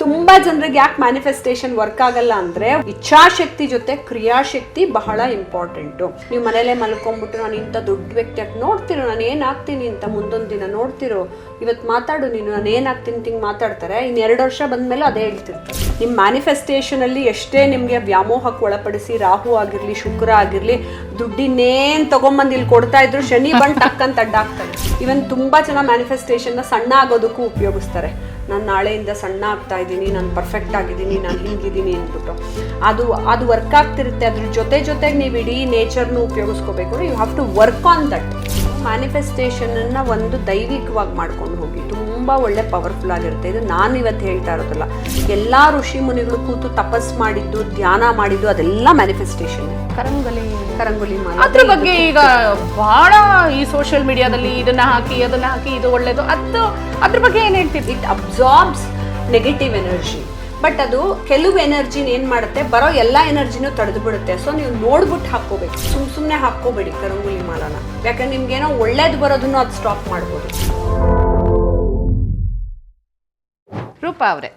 ತುಂಬಾ ಜನರಿಗೆ ಯಾಕೆ ಮ್ಯಾನಿಫೆಸ್ಟೇಷನ್ ವರ್ಕ್ ಆಗಲ್ಲ ಅಂದ್ರೆ ಇಚ್ಛಾಶಕ್ತಿ ಜೊತೆ ಕ್ರಿಯಾಶಕ್ತಿ ಬಹಳ ಇಂಪಾರ್ಟೆಂಟ್. ನೀವು ಮನೇಲೆ ಮಲ್ಕೊಂಡ್ಬಿಟ್ಟು ನಾನು ಇಂಥ ದೊಡ್ಡ ವ್ಯಕ್ತಿ ಆಗಿ ನೋಡ್ತಿರೋ, ನಾನು ಏನಾಗ್ತೀನಿ ಅಂತ ಮುಂದೊಂದು ದಿನ ನೋಡ್ತಿರೋ, ಇವತ್ತು ಮಾತಾಡು ನೀನು ನಾನು ಏನಾಗ್ತೀನಿ ತಿಂಗ್ ಮಾತಾಡ್ತಾರೆ, ಇನ್ನು 2 ವರ್ಷ ಬಂದ್ಮೇಲೆ ಅದೇ ಹೇಳ್ತಿರ್ತಾರೆ. ನಿಮ್ಮ ಮ್ಯಾನಿಫೆಸ್ಟೇಷನ್ ಅಲ್ಲಿ ಎಷ್ಟೇ ನಿಮ್ಗೆ ವ್ಯಾಮೋಹಕ್ಕೆ ಒಳಪಡಿಸಿ ರಾಹು ಆಗಿರ್ಲಿ ಶುಕ್ರ ಆಗಿರ್ಲಿ ದುಡ್ಡಿನೇನ್ ತಗೊಂಬಂದು ಇಲ್ಲಿ ಕೊಡ್ತಾ ಇದ್ರು, ಶನಿ ಬಂದು ಟಕ್ಕಂತ ಅಡ್ಡಾಗ್ತಾರೆ. ಇವನ್ ತುಂಬಾ ಜನ ಮ್ಯಾನಿಫೆಸ್ಟೇಷನ್ ನ ಸಣ್ಣ ಆಗೋದಕ್ಕೂ ಉಪಯೋಗಿಸ್ತಾರೆ. ನಾನು ನಾಳೆಯಿಂದ ಸಣ್ಣ ಆಗ್ತಾ ಇದ್ದೀನಿ, ನಾನು ಪರ್ಫೆಕ್ಟ್ ಆಗಿದ್ದೀನಿ, ನಾನು ಹಿಂಗಿದ್ದೀನಿ ಅಂದ್ಬಿಟ್ಟು ಅದು ವರ್ಕ್ ಆಗ್ತಿರುತ್ತೆ. ಅದ್ರ ಜೊತೆಗೆ ನೀವು ಇಡೀ ನೇಚರ್ನು ಉಪಯೋಗಿಸ್ಕೋಬೇಕು. You have to work on that. Manifestation ಅನ್ನ ಒಂದು ದೈವಿಕವಾಗಿ ಮಾಡ್ಕೊಂಡು ಹೋಗಿ, ತುಂಬಾ ಒಳ್ಳೆ ಪವರ್ಫುಲ್ ಆಗಿರುತ್ತೆ. ಇದು ನಾನು ಇವತ್ತು ಹೇಳ್ತಾ ಇರೋದಲ್ಲ, ಎಲ್ಲಾ ಋಷಿ ಮುನಿಗಳು ಕೂತು ತಪಸ್ ಮಾಡಿದ್ದು, ಧ್ಯಾನ ಮಾಡಿದ್ದು ಅದೆಲ್ಲ ಮ್ಯಾನಿಫೆಸ್ಟೇಷನ್. ಕರಂಗುಲಿ ಅದ್ರ ಬಗ್ಗೆ ಈಗ ಬಹಳ ಈ ಸೋಷಿಯಲ್ ಮೀಡಿಯಾದಲ್ಲಿ ಅದನ್ನ ಹಾಕಿ ಇದು ಒಳ್ಳೇದು, ಅದ್ರ ಬಗ್ಗೆ ಏನ್ ಹೇಳ್ತಿದ್ವಿ? It absorbs negative energy. But ಅದು ಕೆಲವು ಎನರ್ಜಿನ ಏನ್ ಮಾಡುತ್ತೆ, ಬರೋ ಎಲ್ಲಾ ಎನರ್ಜಿನೂ ತಡೆದು ಬಿಡುತ್ತೆ. ಸೊ ನೀವು ನೋಡ್ಬಿಟ್ಟು ಹಾಕೋಬೇಕು, ಸುಮ್ನೆ ಹಾಕೋಬೇಡಿ ಕರಂಗುಲಿ ಮಾಲನ. ಯಾಕಂದ್ರೆ ನಿಮ್ಗೇನೋ ಒಳ್ಳೇದು ಬರೋದನ್ನು ಅದು ಸ್ಟಾಪ್ ಮಾಡ್ಬೋದು. ರೂಪಾ ಅವರೇ,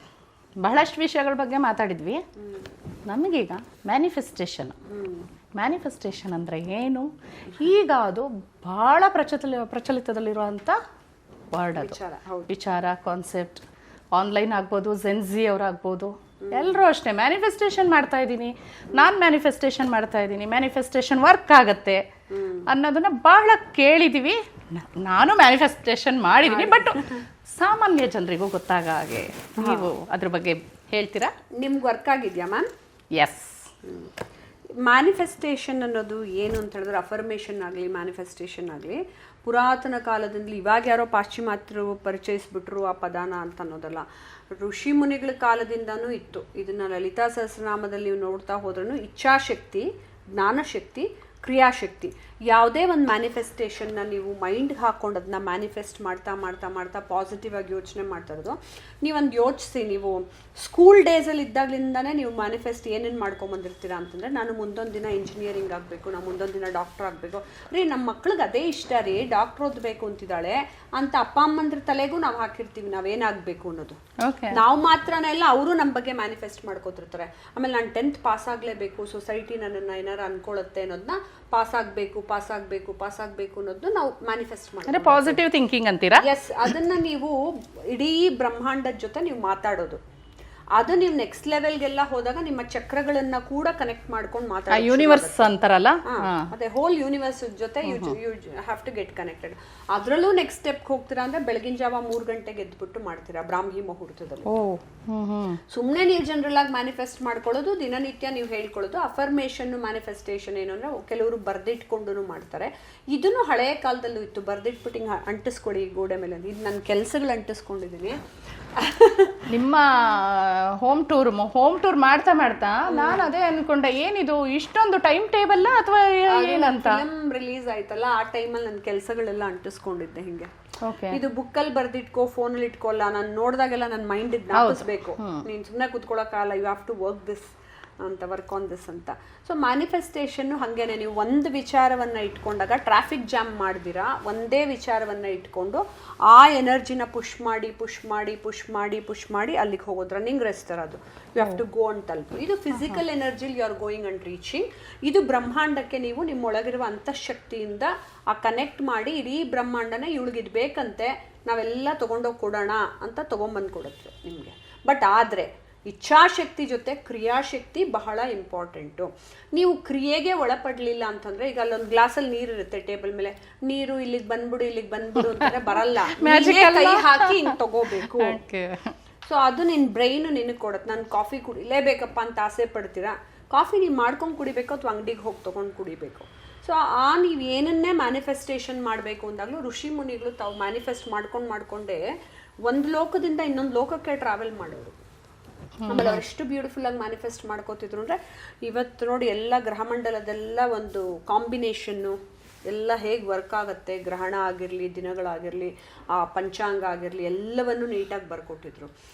ಬಹಳಷ್ಟು ವಿಷಯಗಳ ಬಗ್ಗೆ ಮಾತಾಡಿದ್ವಿ. ನಮಗೀಗ ಮ್ಯಾನಿಫೆಸ್ಟೇಷನ್ ಅಂದರೆ ಏನು? ಈಗ ಅದು ಬಹಳ ಪ್ರಚಲಿತದಲ್ಲಿರುವಂಥ ವರ್ಡ್. ಅದು ವಿಚಾರ, ಕಾನ್ಸೆಪ್ಟ್. ಆನ್ಲೈನ್ ಆಗ್ಬೋದು, ಜೆನ್ಜಿ ಅವರಾಗ್ಬೋದು, ಎಲ್ಲರೂ ಅಷ್ಟೇ ಮ್ಯಾನಿಫೆಸ್ಟೇಷನ್ ಮಾಡ್ತಾ ಇದ್ದೀನಿ, ನಾನು ಮ್ಯಾನಿಫೆಸ್ಟೇಷನ್ ಮಾಡ್ತಾ ಇದ್ದೀನಿ, ಮ್ಯಾನಿಫೆಸ್ಟೇಷನ್ ವರ್ಕ್ ಆಗತ್ತೆ ಅನ್ನೋದನ್ನ ಬಹಳ ಕೇಳಿದ್ದೀವಿ. ನಾನು ಮ್ಯಾನಿಫೆಸ್ಟೇಷನ್ ಮಾಡಿದ್ದೀನಿ, ಬಟ್ ಸಾಮಾನ್ಯ ಜನರಿಗೂ ಗೊತ್ತಾಗ ಹಾಗೆ ನೀವು ಅದ್ರ ಬಗ್ಗೆ ಹೇಳ್ತೀರಾ? ನಿಮ್ಗೆ ವರ್ಕ್ ಆಗಿದೆಯಾ ಮ್ಯಾಮ್? ಎಸ್. ಮ್ಯಾನಿಫೆಸ್ಟೇಷನ್ ಅನ್ನೋದು ಏನು ಅಂತ ಹೇಳಿದ್ರೆ, ಅಫರ್ಮೇಷನ್ ಆಗಲಿ ಮ್ಯಾನಿಫೆಸ್ಟೇಷನ್ ಆಗಲಿ ಪುರಾತನ ಕಾಲದಲ್ಲಿ, ಇವಾಗ ಯಾರೋ ಪಾಶ್ಚಿಮಾತ್ಯರು ಪರಿಚಯಿಸ್ಬಿಟ್ರು ಆ ಪದಾನ ಅಂತ ಅನ್ನೋದಲ್ಲ. ಋಷಿ ಮುನಿಗಳ ಕಾಲದಿಂದನೂ ಇತ್ತು. ಇದನ್ನ ಲಲಿತಾ ಸಹಸ್ರನಾಮದಲ್ಲಿ ನೀವು ನೋಡ್ತಾ ಹೋದ್ರೂ ಇಚ್ಛಾಶಕ್ತಿ, ಜ್ಞಾನಶಕ್ತಿ, ಕ್ರಿಯಾಶಕ್ತಿ. ಯಾವುದೇ ಒಂದು ಮ್ಯಾನಿಫೆಸ್ಟೇಷನ್ನ ನೀವು ಮೈಂಡ್ಗೆ ಹಾಕೊಂಡು ಅದನ್ನ ಮ್ಯಾನಿಫೆಸ್ಟ್ ಮಾಡ್ತಾ ಪಾಸಿಟಿವ್ ಆಗಿ ಯೋಚನೆ ಮಾಡ್ತಾ ಇರೋದು. ನೀವೊಂದು ಯೋಚಿಸಿ, ನೀವು ಸ್ಕೂಲ್ ಡೇಸಲ್ಲಿ ಇದ್ದಾಗಲಿಂದಾನೇ ನೀವು ಮ್ಯಾನಿಫೆಸ್ಟ್ ಏನೇನು ಮಾಡ್ಕೊಂಬಂದಿರ್ತೀರಾ ಅಂತಂದರೆ, ನಾನು ಮುಂದೊಂದು ದಿನ ಇಂಜಿನಿಯರಿಂಗ್ ಆಗಬೇಕು, ನಾನು ಮುಂದೊಂದು ದಿನ ಡಾಕ್ಟರ್ ಆಗಬೇಕು ರೀ, ನಮ್ಮ ಮಕ್ಳಿಗೆ ಅದೇ ಇಷ್ಟ ರೀ, ಡಾಕ್ಟರ್ ಓದಬೇಕು ಅಂತಿದ್ದಾಳೆ ಅಂತ ಅಪ್ಪ ಅಮ್ಮಂದ್ರ ತಲೆಗೂ ನಾವು ಹಾಕಿರ್ತೀವಿ ನಾವೇನಾಗಬೇಕು ಅನ್ನೋದು. ನಾವು ಮಾತ್ರನೇ ಅಲ್ಲ, ಅವರು ನಮ್ಮ ಬಗ್ಗೆ ಮ್ಯಾನಿಫೆಸ್ಟ್ ಮಾಡ್ಕೋತಿರ್ತಾರೆ. ಆಮೇಲೆ ನಾನು 10th ಪಾಸ್ ಆಗಲೇಬೇಕು, ಸೊಸೈಟಿ ನನ್ನನ್ನು ಏನಾರು ಅನ್ಕೊಳ್ಳುತ್ತೆ ಅನ್ನೋದನ್ನ ಪಾಸ್ ಆಗಬೇಕು ಅನ್ನೋದನ್ನ ನಾವು ಮ್ಯಾನಿಫೆಸ್ಟ್ ಮಾಡ್ತೀವಿ. ಪಾಸಿಟಿವ್ ಥಿಂಕಿಂಗ್ ಅಂತೀರಾ? ಎಸ್. ಅದನ್ನ ನೀವು ಇಡೀ ಬ್ರಹ್ಮಾಂಡದ ಜೊತೆ ನೀವು ಮಾತಾಡೋದು. ಅದು ನೀವು ನೆಕ್ಸ್ಟ್ ಲೆವೆಲ್ಗೆಲ್ಲ ಹೋದಾಗ ನಿಮ್ಮ ಚಕ್ರಗಳನ್ನ ಕೂಡ ಕನೆಕ್ಟ್ ಮಾಡ್ಕೊಂಡು ಮಾತಾಡೋದು. ಯೂನಿವರ್ಸ್ ಅಂತಾರಲ್ಲ, ಅದೇ ಹೋಲ್ ಯೂನಿವರ್ಸ್ ಜೊತೆ you have to get connected. ಅದರಲ್ಲೂ ನೆಕ್ಸ್ಟ್ ಸ್ಟೆಪ್ ಹೋಗ್ತೀರಾ ಅಂದ್ರೆ ಬೆಳಗಿನ ಜಾವ 3 ಗಂಟೆಗೆ ಎದ್ಬಿಟ್ಟು ಮಾಡ್ತೀರಾ ಬ್ರಾಹ್ಮಿ ಮುಹೂರ್ತದಲ್ಲಿ. ಸುಮ್ಮನೆ ನೀವು ಜನರಲ್ ಆಗಿ ಮ್ಯಾನಿಫೆಸ್ಟ್ ಮಾಡ್ಕೊಳ್ಳೋದು, ದಿನನಿತ್ಯ ನೀವು ಹೇಳ್ಕೊಳ್ಳೋದು. ಅಫರ್ಮೇಷನ್ ಮ್ಯಾನಿಫೆಸ್ಟೇಷನ್ ಏನು ಅಂದ್ರೆ, ಕೆಲವರು ಬರ್ದಿಟ್ಕೊಂಡು ಮಾಡ್ತಾರೆ. ಇದನ್ನು ಹಳೆಯ ಕಾಲದಲ್ಲೂ ಇತ್ತು, ಬರ್ದಿಟ್ಬಿಟ್ಟು ಹಿಂಗೆ ಅಂಟಿಸ್ಕೊಳ್ಳಿ ಗೋಡೆ ಮೇಲೆ. ಇದು ನನ್ನ ಕೆಲಸಗಳು ಅಂಟಿಸ್ಕೊಂಡಿದ್ದೀನಿ. ನಿಮ್ಮ ಹೋಮ್ ಟೂರ್ ಮಾಡ್ತಾ ನಾನು ಅದೇ ಅನ್ಕೊಂಡೆ, ಏನಿದು ಇಷ್ಟೊಂದು ಟೈಮ್ ಟೇಬಲ್ ಅಥವಾ ಏನಂತ. ಫಿಲ್ಮ್ ರಿಲೀಸ್ ಆಯ್ತಲ್ಲ, ಆ ಟೈಮಲ್ಲಿ ನನ್ನ ಕೆಲಸಗಳೆಲ್ಲ ಅಂಟಿಸ್ಕೊಂಡಿದ್ದೆ ಹಿಂಗೆ. ಇದು ಬುಕ್ಕಲ್ಲಿ ಬರ್ದಿಟ್ಕೋ, ಫೋನಲ್ಲಿ ಇಟ್ಕೋಲ್ಲ. ನಾನು ನೋಡಿದಾಗೆಲ್ಲ ನನ್ನ ಮೈಂಡ್ ಜ್ಞಾಪಿಸ್ಬೇಕು, ನೀನು ಸುಮ್ಮನೆ ಕೂತ್ಕೊಳ್ಳೋಕ್ಕಾಗಲ್ಲ, you have to work on this ಅಂತ. ಸೊ ಮ್ಯಾನಿಫೆಸ್ಟೇಷನ್ನು ಹಾಗೇನೆ, ನೀವು ಒಂದು ವಿಚಾರವನ್ನು ಇಟ್ಕೊಂಡಾಗ ಟ್ರಾಫಿಕ್ ಜಾಮ್ ಮಾಡ್ದಿರಾ, ಒಂದೇ ವಿಚಾರವನ್ನು ಇಟ್ಕೊಂಡು ಆ ಎನರ್ಜಿನ ಪುಷ್ ಮಾಡಿ ಅಲ್ಲಿಗೆ ಹೋಗೋದು. ರನ್ನಿಂಗ್ ರೇಸ್ ಥರ ಅದು. ಯು ಹ್ಯಾವ್ ಟು ಗೋ ಅಂತ ತಲುಪು. ಇದು ಫಿಸಿಕಲ್ ಎನರ್ಜಿಲಿ you are going and reaching. ಇದು ಬ್ರಹ್ಮಾಂಡಕ್ಕೆ ನೀವು ನಿಮ್ಮೊಳಗಿರುವ ಅಂತಃಶಕ್ತಿಯಿಂದ ಆ ಕನೆಕ್ಟ್ ಮಾಡಿ, ಇಡೀ ಬ್ರಹ್ಮಾಂಡನೇ ಇವಳಿಗಿದ್ ಬೇಕಂತೆ, ನಾವೆಲ್ಲ ತೊಗೊಂಡೋಗಿ ಕೊಡೋಣ ಅಂತ ತೊಗೊಂಬಂದು ಕೊಡುತ್ತೆ ನಿಮಗೆ. ಬಟ್ ಆದರೆ ಇಚ್ಛಾಶಕ್ತಿ ಜೊತೆ ಕ್ರಿಯಾಶಕ್ತಿ ಬಹಳ ಇಂಪಾರ್ಟೆಂಟು. ನೀವು ಕ್ರಿಯೆಗೆ ಒಳಪಡಲಿಲ್ಲ ಅಂತಂದ್ರೆ, ಈಗ ಅಲ್ಲೊಂದು ಗ್ಲಾಸಲ್ಲಿ ನೀರು ಇರುತ್ತೆ ಟೇಬಲ್ ಮೇಲೆ, ನೀರು ಇಲ್ಲಿಗೆ ಬಂದ್ಬಿಡು ಅಂತಾರೆ, ಬರಲ್ಲ. ಕೈ ಹಾಕಿ ಹಿಂಗೆ ತಗೋಬೇಕು. ಸೊ ಅದು ನಿನ್ನ ಬ್ರೈನ್ ನಿನಗೆ ಕೊಡುತ್ತೆ. ನಾನು ಕಾಫಿ ಕುಡಿಲೇಬೇಕಪ್ಪ ಅಂತ ಆಸೆ ಪಡ್ತೀರಾ, ಕಾಫಿ ನೀವು ಮಾಡ್ಕೊಂಡು ಕುಡಿಬೇಕು ಅಥವಾ ಅಂಗಡಿಗೆ ಹೋಗಿ ತೊಗೊಂಡು ಕುಡಿಬೇಕು. ಸೊ ನೀವು ಏನನ್ನೇ ಮ್ಯಾನಿಫೆಸ್ಟೇಷನ್ ಮಾಡಬೇಕು ಅಂದಾಗಲೂ ಋಷಿ ಮುನಿಗಳು ತಾವು ಮ್ಯಾನಿಫೆಸ್ಟ್ ಮಾಡ್ಕೊಂಡೇ ಒಂದು ಲೋಕದಿಂದ ಇನ್ನೊಂದು ಲೋಕಕ್ಕೆ ಟ್ರಾವೆಲ್ ಮಾಡೋರು. ಆಮೇಲೆ ಅವ್ರು ಎಷ್ಟು ಬ್ಯೂಟಿಫುಲ್ ಆಗಿ ಮ್ಯಾನಿಫೆಸ್ಟ್ ಮಾಡ್ಕೋತಿದ್ರು ಅಂದರೆ, ಇವತ್ತು ನೋಡಿ ಎಲ್ಲ ಗ್ರಹಮಂಡಲದೆಲ್ಲ ಒಂದು ಕಾಂಬಿನೇಷನ್ನು ಎಲ್ಲ ಹೇಗೆ ವರ್ಕ್ ಆಗುತ್ತೆ, ಗ್ರಹಣ ಆಗಿರಲಿ, ದಿನಗಳಾಗಿರಲಿ, ಆ ಪಂಚಾಂಗ ಆಗಿರಲಿ, ಎಲ್ಲವನ್ನು ನೀಟಾಗಿ ಬರ್ಕೊಟ್ಟಿದ್ರು.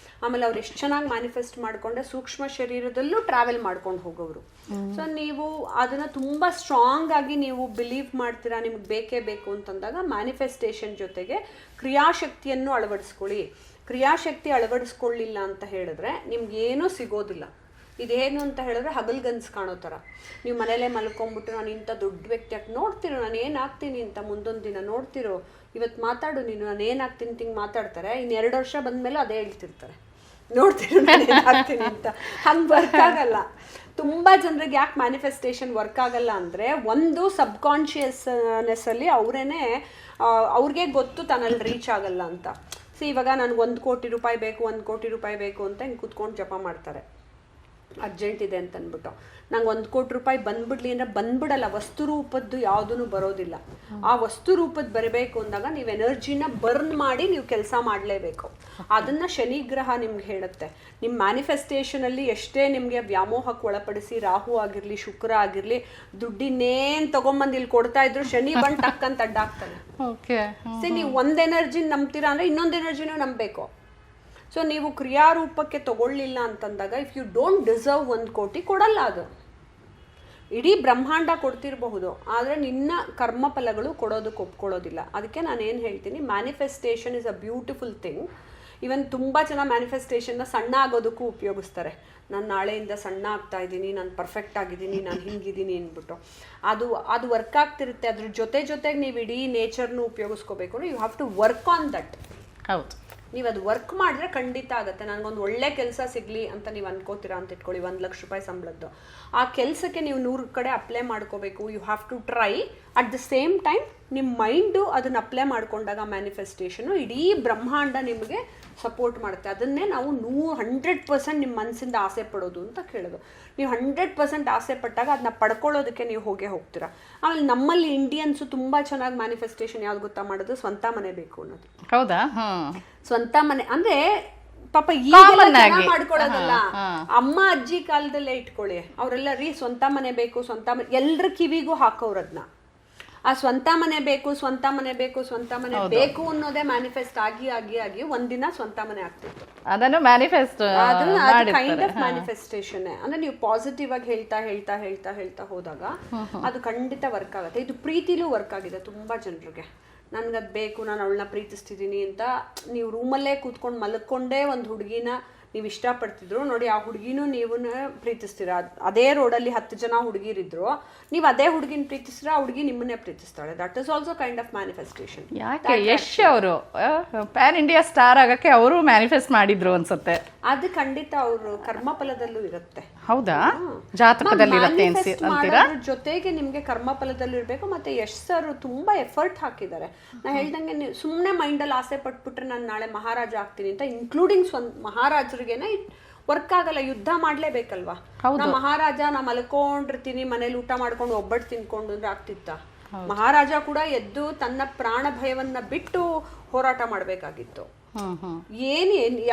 ಆಮೇಲೆ ಅವ್ರು ಎಷ್ಟು ಚೆನ್ನಾಗಿ ಮ್ಯಾನಿಫೆಸ್ಟ್ ಮಾಡಿಕೊಂಡೆ ಸೂಕ್ಷ್ಮ ಶರೀರದಲ್ಲೂ ಟ್ರಾವೆಲ್ ಮಾಡ್ಕೊಂಡು ಹೋಗೋರು. ಸೊ ನೀವು ಅದನ್ನು ತುಂಬ ಸ್ಟ್ರಾಂಗ್ ಆಗಿ ನೀವು ಬಿಲೀವ್ ಮಾಡ್ತೀರಾ, ನಿಮ್ಗೆ ಬೇಕೇ ಬೇಕು ಅಂತಂದಾಗ ಮ್ಯಾನಿಫೆಸ್ಟೇಷನ್ ಜೊತೆಗೆ ಕ್ರಿಯಾಶಕ್ತಿಯನ್ನು ಅಳವಡಿಸ್ಕೊಳ್ಳಿ. ಕ್ರಿಯಾಶಕ್ತಿ ಅಳವಡಿಸ್ಕೊಳ್ಳಿಲ್ಲ ಅಂತ ಹೇಳಿದ್ರೆ ನಿಮ್ಗೆ ಏನೂ ಸಿಗೋದಿಲ್ಲ. ಇದೇನು ಅಂತ ಹೇಳಿದ್ರೆ ಹಗಲ್ಗನ್ಸ್ ಕಾಣೋ ಥರ. ನೀವು ಮನೇಲೇ ಮಲ್ಕೊಂಡ್ಬಿಟ್ಟು ನಾನು ಇಂಥ ದೊಡ್ಡ ವ್ಯಕ್ತಿ ಆಗಿ ನೋಡ್ತಿರೋ, ನಾನು ಏನಾಗ್ತೀನಿ ಅಂತ ಮುಂದೊಂದು ದಿನ ನೋಡ್ತಿರೋ, ಇವತ್ತು ಮಾತಾಡು ನೀನು ನಾನು ಏನಾಗ್ತೀನಿ ತಿಂಗ್ ಮಾತಾಡ್ತಾರೆ, ಇನ್ನು 2 ವರ್ಷ ಬಂದಮೇಲೆ ಅದೇ ಹೇಳ್ತಿರ್ತಾರೆ, ನೋಡ್ತಿರೋ ನಾನು ಏನಾಗ್ತೀನಿ ಅಂತ. ಹಂಗೆ ವರ್ಕ್ ಆಗಲ್ಲ. ತುಂಬ ಜನರಿಗೆ ಯಾಕೆ ಮ್ಯಾನಿಫೆಸ್ಟೇಷನ್ ವರ್ಕ್ ಆಗಲ್ಲ ಅಂದರೆ, ಒಂದು ಸಬ್ಕಾನ್ಷಿಯಸ್ನೆಸ್ಸಲ್ಲಿ ಅವರೇನೆ ಅವ್ರಿಗೆ ಗೊತ್ತು ತಾನಲ್ಲಿ ರೀಚ್ ಆಗಲ್ಲ ಅಂತ. ಇವಾಗ ನನಗೆ 1 ಕೋಟಿ ರೂಪಾಯಿ ಬೇಕು, 1 ಕೋಟಿ ರೂಪಾಯಿ ಬೇಕು ಅಂತ ಹಿಂಗೆ ಕೂತ್ಕೊಂಡು ಜಪ ಮಾಡ್ತಾರೆ, ಅರ್ಜೆಂಟ್ ಇದೆ ಅಂತ ಅಂದ್ಬಿಟ್ಟು. ನಂಗೆ 1 ಕೋಟಿ ರೂಪಾಯಿ ಬಂದ್ಬಿಡ್ಲಿ ಅಂದರೆ ಬಂದ್ಬಿಡಲ್ಲ. ವಸ್ತು ರೂಪದ್ದು ಯಾವುದೂ ಬರೋದಿಲ್ಲ. ಆ ವಸ್ತು ರೂಪದ್ದು ಬರಬೇಕು ಅಂದಾಗ ನೀವು ಎನರ್ಜಿನ ಬರ್ನ್ ಮಾಡಿ ನೀವು ಕೆಲಸ ಮಾಡಲೇಬೇಕು. ಅದನ್ನು ಶನಿಗ್ರಹ ನಿಮ್ಗೆ ಹೇಳುತ್ತೆ. ನಿಮ್ಮ ಮ್ಯಾನಿಫೆಸ್ಟೇಷನಲ್ಲಿ ಎಷ್ಟೇ ನಿಮಗೆ ವ್ಯಾಮೋಹಕ್ಕೆ ಒಳಪಡಿಸಿ ರಾಹು ಆಗಿರಲಿ ಶುಕ್ರ ಆಗಿರಲಿ ದುಡ್ಡಿನ್ನೇನು ತೊಗೊಂಬಂದು ಇಲ್ಲಿ ಕೊಡ್ತಾ ಇದ್ರು, ಶನಿ ಬಂದು ಟಕ್ಕಂತ ಅಡ್ಡಾಗ್ತಾನೆ. ಸರಿ, ನೀವು ಒಂದು ಎನರ್ಜಿನ ನಂಬ್ತೀರಾ ಅಂದರೆ ಇನ್ನೊಂದು ಎನರ್ಜಿನೂ ನಂಬಬೇಕು. ಸೊ ನೀವು ಕ್ರಿಯಾರೂಪಕ್ಕೆ ತಗೊಳ್ಳಿಲ್ಲ ಅಂತಂದಾಗ ಇಫ್ ಯು ಡೋಂಟ್ ಡಿಸರ್ವ್ 1 ಕೋಟಿ ಕೊಡಲ್ಲ. ಅದು ಇಡೀ ಬ್ರಹ್ಮಾಂಡ ಕೊಡ್ತಿರಬಹುದು, ಆದರೆ ನಿನ್ನ ಕರ್ಮಫಲಗಳು ಕೊಡೋದಕ್ಕೆ ಒಪ್ಕೊಳ್ಳೋದಿಲ್ಲ. ಅದಕ್ಕೆ ನಾನು ಏನು ಹೇಳ್ತೀನಿ, manifestation is a beautiful thing. Even ತುಂಬ ಜನ ಮ್ಯಾನಿಫೆಸ್ಟೇಷನ್ನ ಸಣ್ಣ ಆಗೋದಕ್ಕೂ ಉಪಯೋಗಿಸ್ತಾರೆ. ನಾನು ನಾಳೆಯಿಂದ ಸಣ್ಣ ಆಗ್ತಾ ಇದ್ದೀನಿ, ನಾನು ಪರ್ಫೆಕ್ಟ್ ಆಗಿದ್ದೀನಿ, ನಾನು ಹಿಂಗಿದ್ದೀನಿ ಅಂದ್ಬಿಟ್ಟು ಅದು ವರ್ಕ್ ಆಗ್ತಿರುತ್ತೆ. ಅದ್ರ ಜೊತೆಗೆ ನೀವು ಇಡೀ ನೇಚರ್ನು ಉಪಯೋಗಿಸ್ಕೋಬೇಕು. You have to work on that. ಹೌದು, ನೀವು ಅದು ವರ್ಕ್ ಮಾಡಿದ್ರೆ ಖಂಡಿತ ಆಗುತ್ತೆ. ನನಗೊಂದು ಒಳ್ಳೆ ಕೆಲಸ ಸಿಗಲಿ ಅಂತ ನೀವು ಅನ್ಕೋತೀರಾ ಅಂತ ಇಟ್ಕೊಳ್ಳಿ, 1 ಲಕ್ಷ ರೂಪಾಯಿ ಸಂಬಳದ್ದು. ಆ ಕೆಲಸಕ್ಕೆ ನೀವು 100 ಕಡೆ ಅಪ್ಲೈ ಮಾಡ್ಕೋಬೇಕು. You have to try. At the same time ನಿಮ್ಮ ಮೈಂಡು ಅದನ್ನು ಅಪ್ಲೈ ಮಾಡ್ಕೊಂಡಾಗ ಮ್ಯಾನಿಫೆಸ್ಟೇಷನು ಇಡೀ ಬ್ರಹ್ಮಾಂಡ ನಿಮಗೆ ಸಪೋರ್ಟ್ ಮಾಡುತ್ತೆ. ಅದನ್ನೇ ನಾವು 100% ನಿಮ್ಮ ಮನಸ್ಸಿಂದ ಆಸೆ ಪಡೋದು ಅಂತ ಕೇಳೋದು. ನೀವು 100% ಆಸೆ ಪಟ್ಟಾಗ ಅದನ್ನ ಪಡ್ಕೊಳ್ಳೋದಕ್ಕೆ ನೀವು ಹೋಗ್ತೀರಾ. ಆಮೇಲೆ ನಮ್ಮಲ್ಲಿ ಇಂಡಿಯನ್ಸು ತುಂಬ ಚೆನ್ನಾಗಿ ಮ್ಯಾನಿಫೆಸ್ಟೇಷನ್ ಯಾವ್ದು ಗೊತ್ತಾ ಮಾಡೋದು, ಸ್ವಂತ ಮನೆ ಬೇಕು ಅನ್ನೋದು. ಹೌದಾ? ಸ್ವಂತ ಮನೆ ಅಂದ್ರೆ ಪಾಪ ಈಗ ಮಾಡ್ಕೊಳ್ಳೋದಲ್ಲ, ಅಮ್ಮ ಅಜ್ಜಿ ಕಾಲದಲ್ಲೇ ಇಟ್ಕೊಳ್ಳಿ. ಅವರೆಲ್ಲ ಸ್ವಂತ ಮನೆ ಬೇಕು, ಸ್ವಂತ ಮನೆ ಎಲ್ರ ಕಿವಿಗೂ ಹಾಕೋರದ್ನ. ಆ ಸ್ವಂತ ಮನೆ ಬೇಕು, ಸ್ವಂತ ಮನೆ ಬೇಕು, ಸ್ವಂತ ಮನೆ ಬೇಕು ಅನ್ನೋದೇ ಮ್ಯಾನಿಫೆಸ್ಟ್ ಆಗಿ ಒಂದಿನ ಸ್ವಂತ ಮನೆ ಆಗ್ತಿತ್ತು. ಅದನ್ನು ಮ್ಯಾನಿಫೆಸ್ಟ್ ಕೈಂಡ್ ಆಫ್ ಮ್ಯಾನಿಫೆಸ್ಟೇಷನ್. ಅಂದ್ರೆ ನೀವು ಪಾಸಿಟಿವ್ ಆಗಿ ಹೇಳ್ತಾ ಹೋದಾಗ ಅದು ಖಂಡಿತ ವರ್ಕ್ ಆಗುತ್ತೆ. ಇದು ಪ್ರೀತಿಲೂ ವರ್ಕ್ ಆಗಿದೆ ತುಂಬಾ ಜನರಿಗೆ. ನನ್ಗದು ಬೇಕು, ನಾನು ಅವಳನ್ನ ಪ್ರೀತಿಸ್ತಿದ್ದೀನಿ ಅಂತ ನೀವು ರೂಮಲ್ಲೇ ಕೂತ್ಕೊಂಡು ಮಲ್ಕೊಂಡೇ ಒಂದು ಹುಡುಗಿನ ನೀವು ಇಷ್ಟಪಡ್ತಿದ್ರು ನೋಡಿ, ಆ ಹುಡುಗಿನೂ ನೀವು ಪ್ರೀತಿಸ್ತೀರಾ. ಅದೇ ರೋಡಲ್ಲಿ 10 ಜನ ಹುಡುಗಿರಿದ್ರು, ನೀವು ಅದೇ ಹುಡುಗಿನ ಪ್ರೀತಿಸ್ತೀರಾ, ಆ ಹುಡುಗಿ ನಿಮ್ಮನ್ನೇ ಪ್ರೀತಿಸ್ತಾಳೆ. That is also kind of manifestation. ಯಾಕೆ ಯಶ್ ಅವರು ಪ್ಯಾನ್ ಇಂಡಿಯಾ ಸ್ಟಾರ್ ಆಗಕ್ಕೆ ಅವರು ಮ್ಯಾನಿಫೆಸ್ಟ್ ಮಾಡಿದ್ರು ಅನ್ಸುತ್ತೆ. ಅದು ಖಂಡಿತ ಅವರು ಕರ್ಮಫಲದಲ್ಲೂ ಇರುತ್ತೆ. ಹೌದಾ? ಜಾತಕದಲ್ಲಿ ಇರುತ್ತೆ ಅಂತೀರಾ? ಜೊತೆಗೆ ನಿಮ್ಗೆ ಕರ್ಮಫಲದಲ್ಲೂ ಇರಬೇಕು. ಮತ್ತೆ ಯಶ್ ಸರ್ ತುಂಬಾ ಎಫರ್ಟ್ ಹಾಕಿದ್ದಾರೆ. ನಾ ಹೇಳ್ದಂಗೆ ನೀವು ಸುಮ್ಮನೆ ಮೈಂಡಲ್ಲಿ ಆಸೆ ಪಟ್ಬಿಟ್ರೆ ನಾನು ನಾಳೆ ಮಹಾರಾಜ ಆಗ್ತೀನಿ ಅಂತ, ಇನ್ಕ್ಲೂಡಿಂಗ್ ಮಹಾರಾಜರಿಗೇನೆ ವರ್ಕ್ ಆಗಲ್ಲ. ಯುದ್ಧ ಮಾಡ್ಲೇಬೇಕಲ್ವಾ. ನಾ ಮಹಾರಾಜ, ನಾ ಮಲ್ಕೊಂಡಿರ್ತೀನಿ ಮನೇಲಿ ಊಟ ಮಾಡ್ಕೊಂಡು ಒಬ್ಬಟ್ಟು ತಿನ್ಕೊಂಡು ಅಂದ್ರೆ ಆಗ್ತಿತ್ತ? ಮಹಾರಾಜ ಕೂಡ ಎದ್ದು ತನ್ನ ಪ್ರಾಣ ಭಯವನ್ನ ಬಿಟ್ಟು ಹೋರಾಟ ಮಾಡ್ಬೇಕಾಗಿತ್ತು.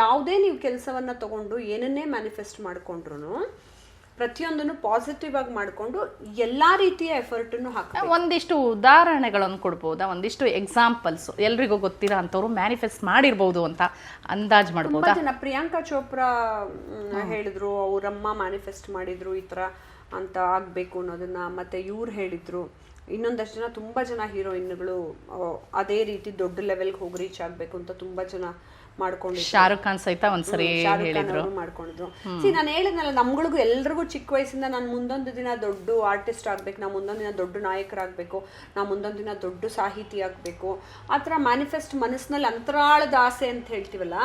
ಯಾವುದೇ ನೀವು ಕೆಲಸವನ್ನ ತಗೊಂಡು ಏನನ್ನೇ ಮ್ಯಾನಿಫೆಸ್ಟ್ ಮಾಡ್ಕೊಂಡ್ರು ಪ್ರತಿಯೊಂದನ್ನು ಪಾಸಿಟಿವ್ ಆಗಿ ಮಾಡ್ಕೊಂಡು ಎಲ್ಲಾ ರೀತಿಯ ಎಫರ್ಟ್ ಹಾಕ. ಒಂದಿಷ್ಟು ಉದಾಹರಣೆಗಳನ್ನು ಕೊಡ್ಬೋದಾ? ಒಂದಿಷ್ಟು ಎಕ್ಸಾಂಪಲ್ಸ್ ಎಲ್ರಿಗೂ ಗೊತ್ತಿರೋ ಅಂತವ್ರು ಮ್ಯಾನಿಫೆಸ್ಟ್ ಮಾಡಿರ್ಬೋದು ಅಂತ ಅಂದಾಜ್ ಮಾಡ್ಬೋದಾ? ಪ್ರಿಯಾಂಕಾ ಚೋಪ್ರಾ ಹೇಳಿದ್ರು, ಅವರಮ್ಮ ಮ್ಯಾನಿಫೆಸ್ಟ್ ಮಾಡಿದ್ರು ಈ ತರ ಅಂತ ಆಗ್ಬೇಕು ಅನ್ನೋದನ್ನ. ಮತ್ತೆ ಇವ್ರು ಹೇಳಿದ್ರು, ಇನ್ನೊಂದಷ್ಟು ಜನ ತುಂಬಾ ಜನ ಹೀರೋಯಿನ್ಗಳು ಅದೇ ರೀತಿ ದೊಡ್ಡ ಲೆವೆಲ್ಗೆ ಹೋಗಿ ರೀಚ್ ಆಗ್ಬೇಕು ಅಂತ ತುಂಬಾ ಜನ ಮಾಡ್ಕೊಂಡಿದ್ರು. ಶಾರುಖ್ ಖಾನ್ ಸಹಿತ ಒಂದ್ಸರಿ ಮಾಡ್ಕೊಂಡಿದ್ರು. ನಾನು ಹೇಳಿದ್ನಲ್ಲ, ನಮ್ಗಳಿಗೂ ಎಲ್ರಿಗೂ ಚಿಕ್ಕ ವಯಸ್ಸಿಂದ ನಾನು ಮುಂದೊಂದು ದಿನ ದೊಡ್ಡ ಆರ್ಟಿಸ್ಟ್ ಆಗ್ಬೇಕು, ನಾ ಮುಂದೊಂದು ದಿನ ದೊಡ್ಡ ನಾಯಕರಾಗಬೇಕು, ನಾ ಮುಂದೊಂದು ದಿನ ದೊಡ್ಡ ಸಾಹಿತಿ ಆಗಬೇಕು, ಆ ಥರ ಮ್ಯಾನಿಫೆಸ್ಟ್ ಮನಸ್ಸಿನಲ್ಲಿ ಅಂತರಾಳದ ಆಸೆ ಅಂತ ಹೇಳ್ತೀವಲ್ಲ,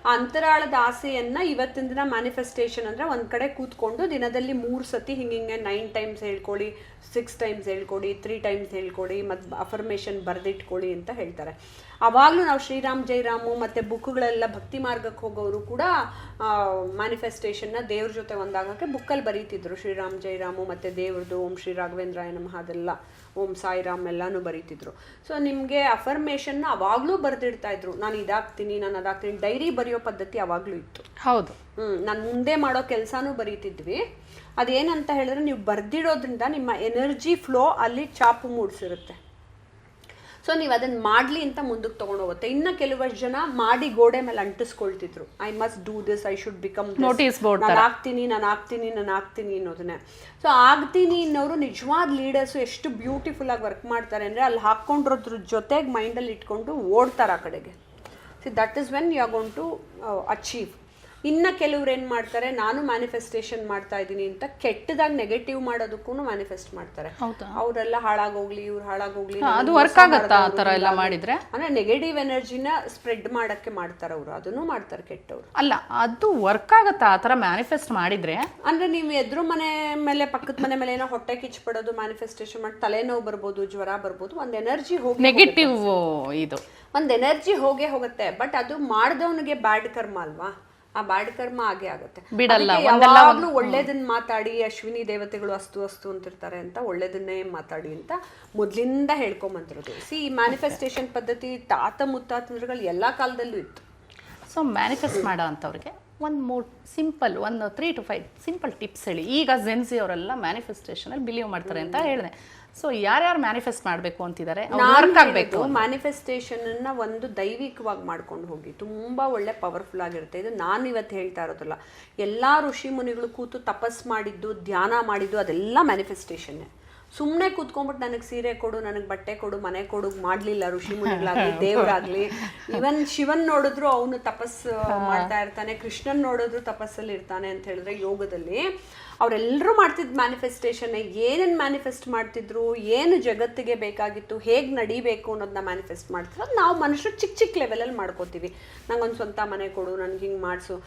ಆ ಅಂತರಾಳದ ಆಸೆಯನ್ನ ಇವತ್ತಿನ ದಿನ ಮ್ಯಾನಿಫೆಸ್ಟೇಷನ್ ಅಂದ್ರೆ ಒಂದ್ ಕಡೆ ಕೂತ್ಕೊಂಡು ದಿನದಲ್ಲಿ 3 ಸತಿ ಹಿಂಗೆ 9 ಟೈಮ್ಸ್ ಹೇಳ್ಕೊಳ್ಳಿ, 6 ಟೈಮ್ಸ್ ಹೇಳ್ಕೊಡಿ, 3 ಟೈಮ್ಸ್ ಹೇಳ್ಕೊಡಿ, ಮತ್ತು ಅಫರ್ಮೇಷನ್ ಬರೆದಿಟ್ಕೊಳ್ಳಿ ಅಂತ ಹೇಳ್ತಾರೆ. ಅವಾಗಲೂ ನಾವು ಶ್ರೀರಾಮ್ ಜೈರಾಮು ಮತ್ತು ಬುಕ್ಗಳೆಲ್ಲ ಭಕ್ತಿ ಮಾರ್ಗಕ್ಕೆ ಹೋಗೋರು ಕೂಡ ಮ್ಯಾನಿಫೆಸ್ಟೇಷನ್ನ ದೇವ್ರ ಜೊತೆ ಒಂದಾಗಕ್ಕೆ ಬುಕ್ಕಲ್ಲಿ ಬರೀತಿದ್ರು. ಶ್ರೀರಾಮ್ ಜೈರಾಮು ಮತ್ತು ದೇವ್ರದ್ದು ಓಂ ಶ್ರೀ ರಾಘವೇಂದ್ರಾಯ ನಮಃ ಅದೆಲ್ಲ, ಓಂ ಸಾಯಿರಾಮ್ ಎಲ್ಲಾನು ಬರೀತಿದ್ರು. ಸೊ ನಿಮಗೆ ಅಫರ್ಮೇಷನ್ನ ಅವಾಗಲೂ ಬರೆದಿಡ್ತಾ ಇದ್ರು. ನಾನು ಇದಾಗ್ತೀನಿ, ನಾನು ಅದಾಗ್ತೀನಿ. ಡೈರಿ ಬರೆಯೋ ಪದ್ಧತಿ ಅವಾಗಲೂ ಇತ್ತು. ಹೌದು. ನಾನು ಮುಂದೆ ಮಾಡೋ ಕೆಲಸನೂ ಬರೀತಿದ್ವಿ. ಅದೇನಂತ ಹೇಳಿದ್ರೆ, ನೀವು ಬರ್ದಿಡೋದ್ರಿಂದ ನಿಮ್ಮ ಎನರ್ಜಿ ಫ್ಲೋ ಅಲ್ಲಿ ಚಾಪು ಮೂಡಿಸಿರುತ್ತೆ. ಸೊ ನೀವು ಅದನ್ನ ಮಾಡ್ಲಿ ಅಂತ ಮುಂದಕ್ಕೆ ತಗೊಂಡು ಹೋಗುತ್ತೆ. ಇನ್ನು ಕೆಲವಷ್ಟು ಜನ ಮಾಡಿ ಗೋಡೆ ಮೇಲೆ ಅಂಟಿಸ್ಕೊಳ್ತಿದ್ರು, I must do this, I should become notice board, ನಾನು ಆಗ್ತೀನಿ ಅನ್ನೋದನ್ನೇ. ಸೊ ಆಗ್ತೀನಿ ಅನ್ನೋರು ನಿಜವಾದ ಲೀಡರ್ಸು ಎಷ್ಟು ಬ್ಯೂಟಿಫುಲ್ ಆಗಿ ವರ್ಕ್ ಮಾಡ್ತಾರೆ ಅಂದ್ರೆ, ಅಲ್ಲಿ ಹಾಕೊಂಡಿರೋದ್ರ ಜೊತೆಗೆ ಮೈಂಡಲ್ಲಿ ಇಟ್ಕೊಂಡು ಓಡ್ತಾರೆ ಆ ಕಡೆಗೆ. See that is when you are going to achieve. ಇನ್ನು ಕೆಲವ್ರು ಏನು ಮಾಡ್ತಾರೆ, ನಾನು ಮ್ಯಾನಿಫೆಸ್ಟೇಷನ್ ಮಾಡ್ತಾ ಇದ್ದೀನಿ ಅಂತ ಕೆಟ್ಟದಾಗಿ ನೆಗೆಟಿವ್ ಮಾಡೋದಕ್ಕೂ ಮ್ಯಾನಿಫೆಸ್ಟ್ ಮಾಡ್ತಾರೆ. ಅವರೆಲ್ಲ ಹಾಳಾಗೋಗ್ಲಿ, ಇವ್ರು ಹಾಳಾಗೋಗ್ಲಿ, ಅದು ವರ್ಕ್ ಆಗುತ್ತಾ ಆ ಥರ ಎಲ್ಲ ಮಾಡಿದ್ರೆ? ಅಂದ್ರೆ ನೆಗೆಟಿವ್ ಎನರ್ಜಿನ ಸ್ಪ್ರೆಡ್ ಮಾಡಕ್ಕೆ ಮಾಡ್ತಾರೆ ಅವರು, ಅದನ್ನು ಮಾಡ್ತಾರೆ ಕೆಟ್ಟವರು. ಅಲ್ಲ, ಅದು ವರ್ಕ್ ಆಗುತ್ತಾ ಆ ಥರ ಮ್ಯಾನಿಫೆಸ್ಟ್ ಮಾಡಿದ್ರೆ? ಅಂದ್ರೆ ನೀವು ಎದುರು ಮನೆ ಮೇಲೆ, ಪಕ್ಕದ ಮನೆ ಮೇಲೆ ಏನೋ ಹೊಟ್ಟೆ ಕಿಚ್ಪಡೋದು ಮ್ಯಾನಿಫೆಸ್ಟೇಷನ್ ಮಾಡಿ ತಲೆನೋವು ಬರ್ಬೋದು, ಜ್ವರ ಬರ್ಬೋದು, ಒಂದು ಎನರ್ಜಿ ಹೋಗಿ ನೆಗೆಟಿವ್ ಇದು ಒಂದು ಎನರ್ಜಿ ಹೋಗೇ ಹೋಗುತ್ತೆ. ಬಟ್ ಅದು ಮಾಡಿದವನಿಗೆ ಬ್ಯಾಡ್ ಕರ್ಮ ಅಲ್ವಾ, ಆ ಬ್ಯಾಡ್ ಕರ್ಮ ಆಗೇ ಆಗುತ್ತೆ. ಯಾವಾಗ್ಲೂ ಒಳ್ಳೇದನ್ನ ಮಾತಾಡಿ, ಅಶ್ವಿನಿ ದೇವತೆಗಳು ಅಸ್ತು ಅಸ್ತು ಅಂತಿರ್ತಾರೆ ಅಂತ ಒಳ್ಳೇದನ್ನೇ ಮಾತಾಡಿ ಅಂತ ಮೊದ್ಲಿಂದ ಹೇಳ್ಕೊಂಬಂತಿರೋದು. ಸಿ ಈ ಮ್ಯಾನಿಫೆಸ್ಟೇಷನ್ ಪದ್ಧತಿ ತಾತ ಮುತ್ತಾತಂದ್ರುಗಳು ಎಲ್ಲಾ ಕಾಲದಲ್ಲೂ ಇತ್ತು. ಸೊ ಮ್ಯಾನಿಫೆಸ್ಟ್ ಮಾಡೋ ಅಂಥವ್ರಿಗೆ ಒಂದು ಮೂರು ಸಿಂಪಲ್, ಒಂದು 3 to 5 ಸಿಂಪಲ್ ಟಿಪ್ಸ್ ಹೇಳಿ. ಈಗ ಜೆನ್ಸಿ ಅವರೆಲ್ಲ ಮ್ಯಾನಿಫೆಸ್ಟೇಷನಲ್ಲಿ ಬಿಲೀವ್ ಮಾಡ್ತಾರೆ ಅಂತ ಹೇಳಿದೆ. ಸೊ ಯಾರ್ಯಾರು ಮ್ಯಾನಿಫೆಸ್ಟ್ ಮಾಡಬೇಕು ಅಂತಿದ್ದಾರೆ, ವರ್ಕ್ ಆಗಬೇಕು. ಮ್ಯಾನಿಫೆಸ್ಟೇಷನ್ ಅನ್ನ ಒಂದು ದೈವಿಕವಾಗಿ ಮಾಡ್ಕೊಂಡು ಹೋಗಿ, ತುಂಬಾ ಒಳ್ಳೆ ಪವರ್ಫುಲ್ ಆಗಿರುತ್ತೆ. ಇದು ನಾನು ಇವತ್ತು ಹೇಳ್ತಾ ಇರೋದಲ್ಲ, ಎಲ್ಲಾ ಋಷಿ ಮುನಿಗಳು ಕೂತು ತಪಸ್ ಮಾಡಿದ್ದು, ಧ್ಯಾನ ಮಾಡಿದ್ದು, ಅದೆಲ್ಲ ಮ್ಯಾನಿಫೆಸ್ಟೇಷನ್ನೇ. ಸುಮ್ಮನೆ ಕೂತ್ಕೊಂಡ್ಬಿಟ್ಟು ನನಗೆ ಸೀರೆ ಕೊಡು, ನನಗೆ ಬಟ್ಟೆ ಕೊಡು, ಮನೆ ಕೊಡು ಮಾಡಲಿಲ್ಲ ಋಷಿ ಮುನಿಗಳಾಗ್ಲಿ, ದೇವರಾಗ್ಲಿ. ಇವನ್ ಶಿವನ್ ನೋಡಿದ್ರು ಅವನು ತಪಸ್ಸು ಮಾಡ್ತಾ ಇರ್ತಾನೆ, ಕೃಷ್ಣನ್ ನೋಡಿದ್ರು ತಪಸ್ಸಲ್ಲಿ ಇರ್ತಾನೆ ಅಂತ ಹೇಳಿದ್ರೆ ಯೋಗದಲ್ಲಿ ಅವರೆಲ್ಲರೂ ಮಾಡ್ತಿದ್ದ ಮ್ಯಾನಿಫೆಸ್ಟೇಷನ್. ಏನೇನು ಮ್ಯಾನಿಫೆಸ್ಟ್ ಮಾಡ್ತಿದ್ರು, ಏನು ಜಗತ್ತಿಗೆ ಬೇಕಾಗಿತ್ತು, ಹೇಗೆ ನಡಿಬೇಕು ಅನ್ನೋದನ್ನ ಮ್ಯಾನಿಫೆಸ್ಟ್ ಮಾಡ್ತಿದ್ರು. ಅದು ನಾವು ಮನುಷ್ಯರು ಚಿಕ್ಕ ಚಿಕ್ಕ ಲೆವೆಲಲ್ಲಿ ಮಾಡ್ಕೋತೀವಿ. ನಂಗೊಂದು ಸ್ವಂತ ಮನೆ ಕೊಡು, ನನಗೆ ಹಿಂಗೆ ಮಾಡಿಸು.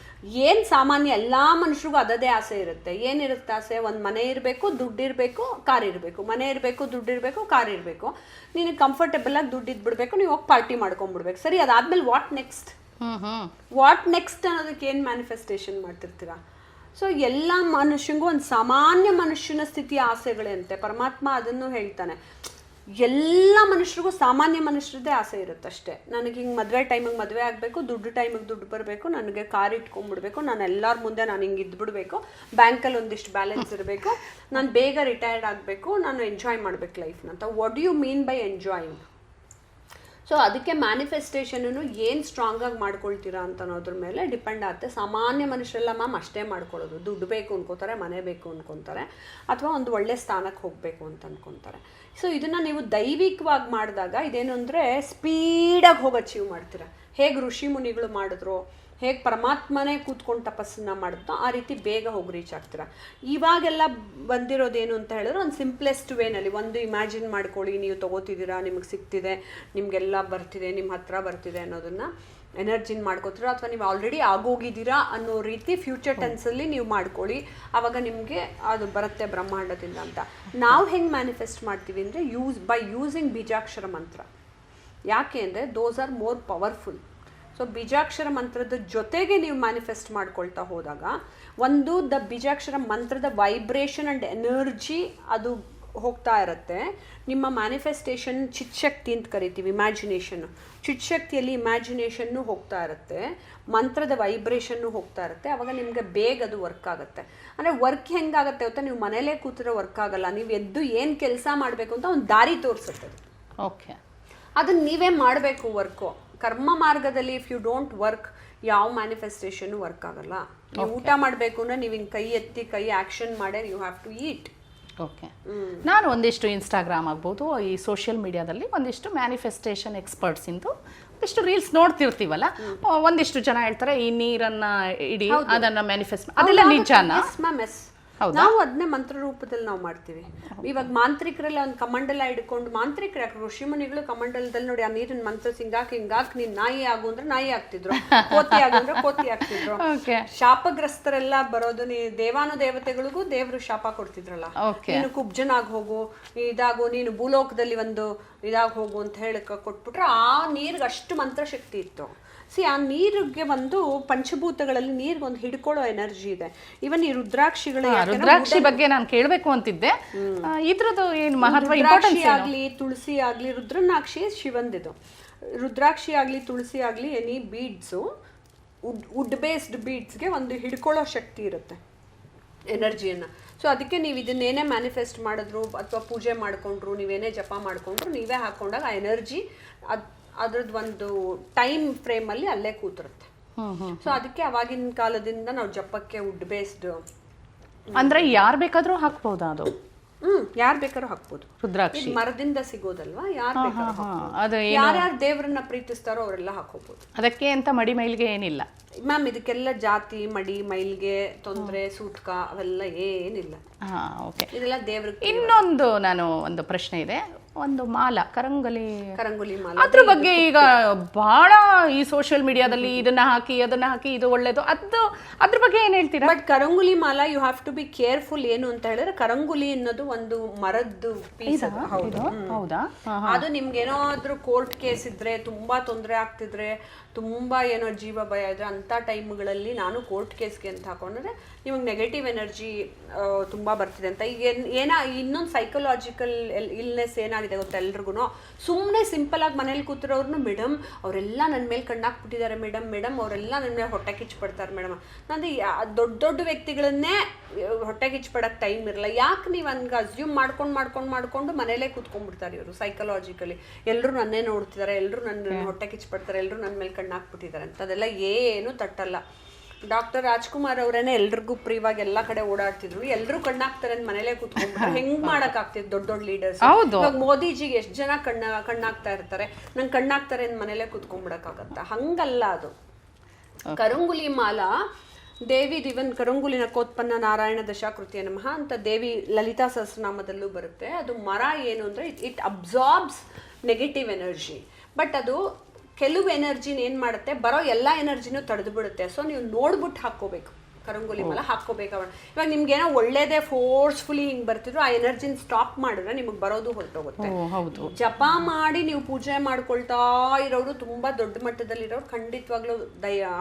ಏನು ಸಾಮಾನ್ಯ ಎಲ್ಲ ಮನುಷ್ಯರಿಗೂ ಅದದೇ ಆಸೆ ಇರುತ್ತೆ. ಏನಿರುತ್ತೆ ಆಸೆ? ಒಂದು ಮನೆ ಇರಬೇಕು, ದುಡ್ಡು ಇರಬೇಕು, ಕಾರ್ ಇರಬೇಕು. ಮನೆ ಇರಬೇಕು, ದುಡ್ಡು ಇರಬೇಕು, ಕಾರ್ ಇರಬೇಕು. ನಿನಗೆ ಕಂಫರ್ಟಬಲ್ ಆಗಿ ದುಡ್ಡು ಇದ್ಬಿಡ್ಬೇಕು, ನೀವು ಹೋಗಿ ಪಾರ್ಟಿ ಮಾಡ್ಕೊಂಡ್ಬಿಡ್ಬೇಕು. ಸರಿ, ಅದಾದ್ಮೇಲೆ ವಾಟ್ ನೆಕ್ಸ್ಟ್? ವಾಟ್ ನೆಕ್ಸ್ಟ್ ಅನ್ನೋದಕ್ಕೆ ಏನು ಮ್ಯಾನಿಫೆಸ್ಟೇಷನ್ ಮಾಡ್ತಿರ್ತೀರಾ? ಸೊ ಎಲ್ಲ ಮನುಷ್ಯಂಗೂ ಒಂದು ಸಾಮಾನ್ಯ ಮನುಷ್ಯನ ಸ್ಥಿತಿಯ ಆಸೆಗಳೇ ಅಂತೆ. ಪರಮಾತ್ಮ ಅದನ್ನು ಹೇಳ್ತಾನೆ. ಎಲ್ಲ ಮನುಷ್ಯರಿಗೂ ಸಾಮಾನ್ಯ ಮನುಷ್ಯರದ್ದೇ ಆಸೆ ಇರುತ್ತೆ ಅಷ್ಟೇ. ನನಗೆ ಹಿಂಗೆ ಮದುವೆ ಟೈಮಿಗೆ ಮದುವೆ ಆಗಬೇಕು, ದುಡ್ಡು ಟೈಮಿಗೆ ದುಡ್ಡು ಬರಬೇಕು, ನನಗೆ ಕಾರ್ ಇಟ್ಕೊಂಡ್ಬಿಡ್ಬೇಕು, ನಾನು ಎಲ್ಲರ ಮುಂದೆ ನಾನು ಹಿಂಗೆ ಇದ್ಬಿಡ್ಬೇಕು, ಬ್ಯಾಂಕಲ್ಲಿ ಒಂದಿಷ್ಟು ಬ್ಯಾಲೆನ್ಸ್ ಇರಬೇಕು, ನಾನು ಬೇಗ ರಿಟೈರ್ಡ್ ಆಗಬೇಕು, ನಾನು ಎಂಜಾಯ್ ಮಾಡಬೇಕು ಲೈಫ್ನ ಅಂತ. What do you mean by enjoying? So ಅದಕ್ಕೆ ಮ್ಯಾನಿಫೆಸ್ಟೇಷನನ್ನು ಏನು ಸ್ಟ್ರಾಂಗಾಗಿ ಮಾಡ್ಕೊಳ್ತೀರಾ ಅಂತ ಅನ್ನೋದ್ರ ಮೇಲೆ ಡಿಪೆಂಡ್ ಆಗುತ್ತೆ. ಸಾಮಾನ್ಯ ಮನುಷ್ಯರೆಲ್ಲ ಅಷ್ಟೇ ಮಾಡ್ಕೊಳ್ಳೋದು. ದುಡ್ಡು ಬೇಕು ಅನ್ಕೋತಾರೆ, ಮನೆ ಬೇಕು ಅನ್ಕೊತಾರೆ, ಅಥವಾ ಒಂದು ಒಳ್ಳೆ ಸ್ಥಾನಕ್ಕೆ ಹೋಗಬೇಕು ಅಂತ ಅನ್ಕೊತಾರೆ. ಸೊ ಇದನ್ನು ನೀವು ದೈವಿಕವಾಗಿ ಮಾಡಿದಾಗ ಇದೇನು ಅಂದರೆ ಸ್ಪೀಡಾಗಿ ಹೋಗಿ ಅಚೀವ್ ಮಾಡ್ತೀರಾ. ಹೇಗೆ ಋಷಿ ಮುನಿಗಳು ಮಾಡಿದ್ರು, ಹೇಗೆ ಪರಮಾತ್ಮನೇ ಕೂತ್ಕೊಂಡು ತಪಸ್ಸನ್ನ ಮಾಡಿದ್ನೋ ಆ ರೀತಿ ಬೇಗ ಹೋಗಿ ರೀಚ್ ಆಗ್ತೀರಾ. ಇವಾಗೆಲ್ಲ ಬಂದಿರೋದೇನು ಅಂತ ಹೇಳಿದ್ರೆ ಒಂದು ಸಿಂಪ್ಲೆಸ್ಟ್ ವೇನಲ್ಲಿ ಒಂದು ಇಮ್ಯಾಜಿನ್ ಮಾಡ್ಕೊಳ್ಳಿ, ನೀವು ತೊಗೋತಿದ್ದೀರಾ, ನಿಮಗೆ ಸಿಗ್ತಿದೆ, ನಿಮಗೆಲ್ಲ ಬರ್ತಿದೆ, ನಿಮ್ಮ ಹತ್ರ ಬರ್ತಿದೆ ಅನ್ನೋದನ್ನು ಎನರ್ಜಿನ ಮಾಡ್ಕೋತೀರಾ, ಅಥವಾ ನೀವು ಆಲ್ರೆಡಿ ಆಗೋಗಿದ್ದೀರಾ ಅನ್ನೋ ರೀತಿ ಫ್ಯೂಚರ್ ಟೆನ್ಸಲ್ಲಿ ನೀವು ಮಾಡ್ಕೊಳ್ಳಿ. ಆವಾಗ ನಿಮಗೆ ಅದು ಬರುತ್ತೆ ಬ್ರಹ್ಮಾಂಡದಿಂದ ಅಂತ. ನಾವು ಹೆಂಗೆ ಮ್ಯಾನಿಫೆಸ್ಟ್ ಮಾಡ್ತೀವಿ ಅಂದರೆ ಬೈ ಯೂಸಿಂಗ್ ಬೀಜಾಕ್ಷರ ಮಂತ್ರ. ಯಾಕೆ ಅಂದರೆ those are more powerful. So ಬೀಜಾಕ್ಷರ ಮಂತ್ರದ ಜೊತೆಗೆ ನೀವು ಮ್ಯಾನಿಫೆಸ್ಟ್ ಮಾಡ್ಕೊಳ್ತಾ ಹೋದಾಗ ಒಂದು ಬೀಜಾಕ್ಷರ ಮಂತ್ರದ ವೈಬ್ರೇಷನ್ ಆ್ಯಂಡ್ ಎನರ್ಜಿ ಅದು ಹೋಗ್ತಾ ಇರುತ್ತೆ. ನಿಮ್ಮ ಮ್ಯಾನಿಫೆಸ್ಟೇಷನ್ ಚಿತ್ಶಕ್ತಿ ಅಂತ ಕರಿತೀವಿ, ಇಮ್ಯಾಜಿನೇಷನ್ನು. ಚಿತ್ಶಕ್ತಿಯಲ್ಲಿ ಇಮ್ಯಾಜಿನೇಷನ್ನು ಹೋಗ್ತಾ ಇರುತ್ತೆ, ಮಂತ್ರದ ವೈಬ್ರೇಷನ್ನು ಹೋಗ್ತಾ ಇರುತ್ತೆ. ಆವಾಗ ನಿಮಗೆ ಬೇಗ ಅದು ವರ್ಕ್ ಆಗುತ್ತೆ. ಅಂದರೆ ವರ್ಕ್ ಹೆಂಗಾಗುತ್ತೆ ಗೊತ್ತಾ, ನೀವು ಮನೇಲೇ ಕೂತಿರೋ ವರ್ಕ್ ಆಗಲ್ಲ. ನೀವು ಎದ್ದು ಏನು ಕೆಲಸ ಮಾಡಬೇಕು ಅಂತ ಒಂದು ದಾರಿ ತೋರಿಸುತ್ತೆ. ಓಕೆ, ಅದನ್ನು ನೀವೇ ಮಾಡಬೇಕು ವರ್ಕು. ಕರ್ಮ ಮಾರ್ಗದಲ್ಲಿ ಇಫ್ ಯು ಡೋಂಟ್ ವರ್ಕ್, ಯಾವ ಮ್ಯಾನಿಫೆಸ್ಟೇಷನ್ನು ವರ್ಕ್ ಆಗಲ್ಲ. ನೀವು ಊಟ ಮಾಡಬೇಕು ಅಂದರೆ ನೀವು ಹಿಂಗೆ ಕೈ ಎತ್ತಿ ಕೈ ಆ್ಯಕ್ಷನ್ ಮಾಡೇ you have to eat. Okay, ನಾನು ಒಂದಿಷ್ಟು ಇನ್ಸ್ಟಾಗ್ರಾಮ್ ಆಗ್ಬೋದು, ಈ ಸೋಷಿಯಲ್ ಮೀಡಿಯಾದಲ್ಲಿ ಒಂದಿಷ್ಟು ಮ್ಯಾನಿಫೆಸ್ಟೇಷನ್ ಎಕ್ಸ್ಪರ್ಟ್ಸಿಂದು ಒಂದಿಷ್ಟು ರೀಲ್ಸ್ ನೋಡ್ತಿರ್ತೀವಲ್ಲ, ಒಂದಿಷ್ಟು ಜನ ಹೇಳ್ತಾರೆ ಈ ನೀರನ್ನ ಇಡಿ, ಅದನ್ನ ಮ್ಯಾನಿಫೆಸ್ಟ್, ಅದೆಲ್ಲ ನಿಜಾನಾ? ನಾವು ಅದನ್ನೇ ಮಂತ್ರ ರೂಪದಲ್ಲಿ ನಾವು ಮಾಡ್ತೀವಿ. ಇವಾಗ ಮಾಂತ್ರಿಕರೆಲ್ಲ ಒಂದು ಕಮಂಡಲ ಹಿಡ್ಕೊಂಡು, ಮಾಂತ್ರಿಕರು ಯಾಕೆ, ಋಷಿಮುನಿಗಳು ಕಮಂಡಲದಲ್ಲಿ ನೋಡಿ ಆ ನೀರಿನ ಮಂತ್ರ ಹಿಂಗಾಕಿ ನೀನ್ ನಾಯಿ ಆಗು ಅಂದ್ರೆ ನಾಯಿ ಆಗ್ತಿದ್ರು, ಕೋತಿ ಆಗು ಅಂದ್ರೆ ಕೋತಿ ಆಗ್ತಿದ್ರು. ಶಾಪಗ್ರಸ್ತರೆಲ್ಲ ಬರೋದು, ದೇವಾನು ದೇವತೆಗಳಿಗೂ ದೇವರು ಶಾಪ ಕೊಡ್ತಿದ್ರಲ್ಲ, ನೀನು ಕುಬ್ಜನಾಗಿ ಹೋಗು, ಇದಾಗು, ನೀನು ಭೂಲೋಕದಲ್ಲಿ ಒಂದು ಇದಾಗ ಹೋಗು ಅಂತ ಹೇಳಿ ಕೊಟ್ಬಿಟ್ರೆ ಆ ನೀರ್ಗೆ ಅಷ್ಟು ಮಂತ್ರಶಕ್ತಿ ಇತ್ತು. ಆ ನೀರಿಗೆ ಒಂದು ಪಂಚಭೂತಗಳಲ್ಲಿ ನೀರಿಗೊಂದು ಹಿಡ್ಕೊಳ್ಳೋ ಎನರ್ಜಿ ಇದೆ. ಇವನ್ ಈ ರುದ್ರಾಕ್ಷಿ ಬಗ್ಗೆ ನಾನು ಕೇಳಬೇಕು ಅಂತಿದ್ದೆ, ಇದ್ರದ್ದು ಏನು ಮಹತ್ವ? ರುದ್ರಾಕ್ಷಿ ಆಗ್ಲಿ, ತುಳಸಿ ಆಗ್ಲಿ, ರುದ್ರನಾಕ್ಷಿ ಶಿವಂದಿದು. ರುದ್ರಾಕ್ಷಿ ಆಗ್ಲಿ, ತುಳಸಿ ಆಗ್ಲಿ, ಎನಿ ಬೀಡ್ಸು, ವುಡ್ ಬೇಸ್ಡ್ ಬೀಡ್ಸ್ಗೆ ಒಂದು ಹಿಡ್ಕೊಳ್ಳೋ ಶಕ್ತಿ ಇರುತ್ತೆ, ಎನರ್ಜಿಯನ್ನು. ಸೊ ಅದಕ್ಕೆ ನೀವು ಇದನ್ನೇನೇ ಮ್ಯಾನಿಫೆಸ್ಟ್ ಮಾಡಿದ್ರು ಅಥವಾ ಪೂಜೆ ಮಾಡ್ಕೊಂಡ್ರು, ನೀವೇನೇ ಜಪ ಮಾಡ್ಕೊಂಡ್ರು, ನೀವೇ ಹಾಕೊಂಡಾಗ ಆ ಎನರ್ಜಿ ಅದ್ರದ್ದು ಒಂದು ಟೈಮ್ ಫ್ರೇಮಲ್ಲಿ ಅಲ್ಲೇ ಕೂತಿರುತ್ತೆ. ಸೊ ಅದಕ್ಕೆ ಅವಾಗಿನ ಕಾಲದಿಂದ ನಾವು ಜಪಕ್ಕೆ ವುಡ್ ಬೇಸ್ಡ್ ಅಂದ್ರೆ ಯಾರು ಬೇಕಾದ್ರೂ ಹಾಕ್ಬೋದಾ? ಅದು ಯಾರು ಬೇಕಾದ್ರೂ ಹಾಕ್ಬೋದು. ರುದ್ರಾಕ್ಷಿ ಇದು ಮರದಿಂದ ಸಿಗೋದಲ್ವಾ, ಯಾರು ಬೇಕಾದ್ರೂ ಹಾಕ್ಬೋದು. ಅದು ಯಾರ್ಯಾರು ದೇವರನ್ನ ಪ್ರೀತಿಸ್ತಾರೋ ಅವರೆಲ್ಲ ಹಾಕೋಬಹುದು. ಅದಕ್ಕೆ ಅಂತ ಮಡಿ ಮೈಲಿಗೆ ಏನಿಲ್ಲ ಮ್ಯಾಮ್. ಇದಕ್ಕೆಲ್ಲ ಜಾತಿ, ಮಡಿ, ಮೈಲ್ಗೆ, ತೊಂದರೆ, ಸೂತ್ಕ ಅವೆಲ್ಲ ಏನಿಲ್ಲ. ಓಕೆ. ಇದೆಲ್ಲ ದೇವ್ರಿಗೆ. ಇನ್ನೊಂದು ಒಂದು ಪ್ರಶ್ನೆ ಇದೆ. ಒಂದು ಮಾಲ ಕರಂಗುಲಿ ಮಾಲ, ಅದ್ರ ಬಗ್ಗೆ ಈಗ ಬಹಳ ಈ ಸೋಷಿಯಲ್ ಮೀಡಿಯಾದಲ್ಲಿ ಇದನ್ನ ಹಾಕಿ ಇದು ಒಳ್ಳೇದು, ಅದ್ರ ಬಗ್ಗೆ ಏನ್ ಹೇಳ್ತೀರಾ? ಬಟ್ ಕರಂಗುಲಿ ಮಾಲ you have to be careful. ಏನು ಅಂತ ಹೇಳಿದ್ರೆ ಕರಂಗುಲಿ ಅನ್ನೋದು ಒಂದು ಮರದ್ದು ಪೀಸ್. ಹೌದಾ? ಅದು ನಿಮ್ಗೆ ಏನಾದ್ರೂ ಕೋರ್ಟ್ ಕೇಸ್ ಇದ್ರೆ, ತುಂಬಾ ತೊಂದರೆ ಆಗ್ತಿದ್ರೆ, ತುಂಬಾ ಏನೋ ಜೀವ ಭಯ ಇದ್ರೆ ಅಂತ ಟೈಮ್ಗಳಲ್ಲಿ ನಾನು ಕೋರ್ಟ್ ಕೇಸ್ಗೆ ಅಂತ ಹಾಕೊಂಡ್ರೆ ನಿಮಗೆ ನೆಗೆಟಿವ್ ಎನರ್ಜಿ ತುಂಬಾ ಬರ್ತಿದೆ ಅಂತ. ಈಗ ಇನ್ನೊಂದು ಸೈಕಲಾಜಿಕಲ್ ಇಲ್ನೆಸ್ ಏನಾಗಿದೆ ಗೊತ್ತಾ ಎಲ್ರಿಗೂ. ಸುಮ್ಮನೆ ಸಿಂಪಲ್ ಆಗಿ ಮನೇಲಿ ಕೂತಿರೋರ್ನು ಮೇಡಮ್ ಅವರೆಲ್ಲ ನನ್ನ ಮೇಲೆ ಕಣ್ಣಾಕ್ಬಿಟ್ಟಿದ್ದಾರೆ ಮೇಡಮ್ ಅವರೆಲ್ಲ ನನ್ನ ಮೇಲೆ ಹೊಟ್ಟೆ ಕಿಚ್ಪಡ್ತಾರೆ ಮೇಡಮ್. ನಂದು ದೊಡ್ಡ ವ್ಯಕ್ತಿಗಳನ್ನೇ ಹೊಟ್ಟೆ ಕಿಚ್ಪಡಕ್ಕೆ ಟೈಮ್ ಇರಲ್ಲ. ಯಾಕೆ ನೀವು ಹಂಗೆ ಅಸ್ಯೂಮ್ ಮಾಡ್ಕೊಂಡು ಮನೇಲೇ ಕೂತ್ಕೊಂಡ್ಬಿಡ್ತಾರೆ ಇವರು ಸೈಕಲಾಜಿಕಲಿ. ಎಲ್ಲರೂ ನನ್ನೇ ನೋಡ್ತಿದ್ದಾರೆ, ಎಲ್ಲರೂ ನನ್ನ ಹೊಟ್ಟೆ ಕಿಚ್ಪಡ್ತಾರೆ, ಎಲ್ಲರೂ ನನ್ನ ಮೇಲೆ ಕಣ್ಣಾಕ್ಬಿಟ್ಟಿದ್ದಾರೆ ಅಂತ. ಅದೆಲ್ಲ ಏನು ತಟ್ಟಲ್ಲ. ಡಾಕ್ಟರ್ ರಾಜ್ಕುಮಾರ್ ಅವರೇನೆ ಎಲ್ರಿಗೂ ಪ್ರಿಯವಾಗಿ ಎಲ್ಲಾ ಕಡೆ ಓಡಾಡ್ತಿದ್ರು. ಎಲ್ರು ಕಣ್ಣಾಕ್ತಾರೆ ಅಂತ ಮನೇಲೆ ಕೂತ್ಕೊಂಡ್ಬಿಟ್ಟು ಹೆಂಗ್ ಮಾಡಕ್ ಆಗ್ತಿದ್ ದೊಡ್ಡ ಲೀಡರ್ಸ್. ಇವಾಗ ಮೋದಿಜಿಗೆ ಎಷ್ಟ್ ಜನ ಕಣ್ಣಾಕ್ತಾ ಇರ್ತಾರೆ, ನಂಗೆ ಕಣ್ಣಾಕ್ತಾರೆ ಅಂತ ಮನೇಲೆ ಕೂತ್ಕೊಂಡ್ಬಿಡಕ್ಕಾಗತ್ತ? ಹಂಗಲ್ಲ ಅದು. ಕರಂಗುಲಿ ಮಾಲ ದೇವಿ ದಿವನ್ ಕರಂಗುಲಿನ ಕೋತ್ಪನ್ನ ನಾರಾಯಣ ದಶಾಕೃತಿಯ ನಮಃ ಅಂತ ದೇವಿ ಲಲಿತಾ ಸಹಸ್ರನಾಮದಲ್ಲೂ ಬರುತ್ತೆ. ಅದು ಮರ ಏನು ಅಂದ್ರೆ it absorbs negative energy. But ಅದು ಕೆಲವು ಎನರ್ಜಿನ ಏನು ಮಾಡುತ್ತೆ, ಬರೋ ಎಲ್ಲ ಎನರ್ಜಿನೂ ತಡೆದು ಬಿಡುತ್ತೆ. ಸೊ ನೀವು ನೋಡ್ಬಿಟ್ಟು ಹಾಕ್ಕೋಬೇಕು ಕರಂಗುಲಿ ಮಾಲ ಹಾಕ್ಕೋಬೇಕು. ಇವಾಗ ನಿಮ್ಗೆ ಏನೋ ಒಳ್ಳೇದೇ ಫೋರ್ಸ್ಫುಲಿ ಹಿಂಗೆ ಬರ್ತಿದ್ರು, ಆ ಎನರ್ಜಿನ ಸ್ಟಾಪ್ ಮಾಡಿದ್ರೆ ನಿಮಗೆ ಬರೋದು ಹೊರಟೋಗುತ್ತೆ. ಜಪ ಮಾಡಿ ನೀವು ಪೂಜೆ ಮಾಡ್ಕೊಳ್ತಾ ಇರೋರು, ತುಂಬಾ ದೊಡ್ಡ ಮಟ್ಟದಲ್ಲಿರೋರು, ಖಂಡಿತವಾಗ್ಲೂ